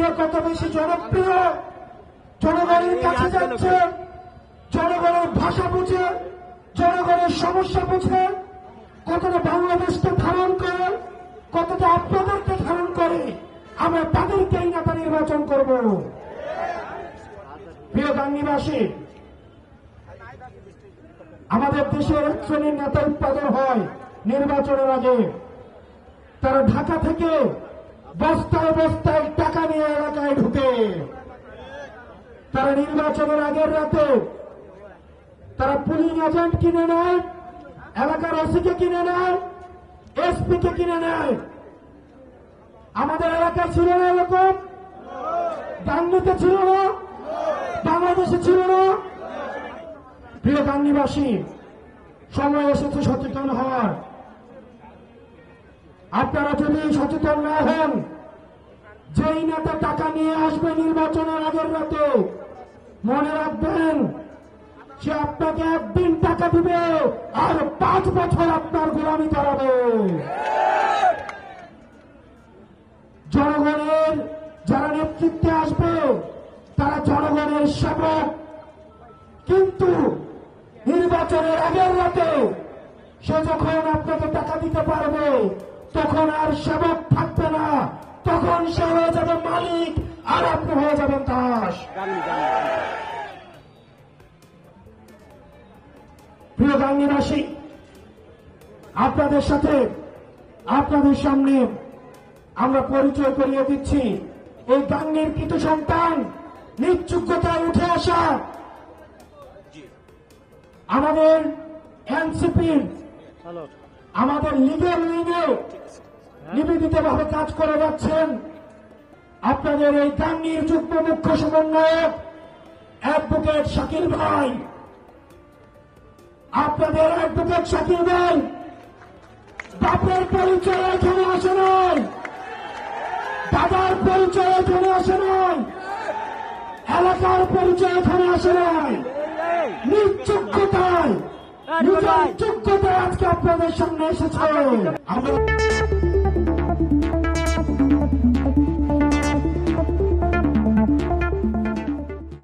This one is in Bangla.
কে কত বেশি জনপ্রিয়, জনগণের কাছে যাচ্ছে, জনগণের ভাষা বুঝে, জনগণের সমস্যা বুঝে, কতটা বাংলাদেশকে ধারণ করে, কতটা আপনাদেরকে ধারণ করে, আমরা তাদেরকেই নেতা নির্বাচন করব। প্রিয় গাংনীবাসী, আমাদের দেশের এক শ্রেণীর নেতা উৎপাদন হয় নির্বাচনের আগে। তারা ঢাকা থেকে বস্তায় বস্তায় টাকা নিয়ে এলাকায় ঢুকে, তারা নির্বাচনের আগের রাতে তারা পুলিশ এজেন্ট কিনে নেয়, এলাকার ওসিকে কিনে নেয়, এসপি কে কিনে নেয়। আমাদের এলাকায় ছিল না এরকম, গাংনীতে ছিল না, বাংলাদেশে ছিল না। প্রিয় গাংনীবাসী, সময় এসেছে সচেতন হওয়ার। আপনারা যদি সচেতন না হন, যেই নেতা টাকা নিয়ে আসবে নির্বাচনের আগের রাতে, মনে রাখবেন সে আপনাকে একদিন টাকা দিবে আর 5 বছর আপনার গোলামি করাবে। জনগণের যারা নেতৃত্বে আসবে তারা জনগণের সেবক, কিন্তু নির্বাচনের আগের রাতে সে যখন আপনাকে টাকা দিতে পারবে তখন আর সেবক থাকবে না, তখন সে হয়ে যাবে মালিক আর আপনি হয়ে যাবেন দাস। প্রিয় গাংনীবাসী, আপনাদের সাথে আপনাদের সামনে আমরা পরিচয় করিয়ে দিচ্ছি এই গাংনীর কৃত সন্তান, নিজ যোগ্যতায় উঠে আসা আমাদের এনসিপির, আমাদের লিগের উইংয়ে নিবেদিতভাবে কাজ করে যাচ্ছেন আপনাদের এই গাংনীর যুগ্ম মুখ্য সমন্বয়ক অ্যাডভোকেট শাকিল ভাই। আপনাদের অ্যাডভোকেট শাকিল ভাই বাপের পরিচয় এখানে আসে নাই, দাদার পরিচয় এখানে আসে নাই, এলাকার পরিচয় এখানে আসে নাই, নিজ যোগ্যতায় আজকে আপনাদের সামনে এসেছে। আমরা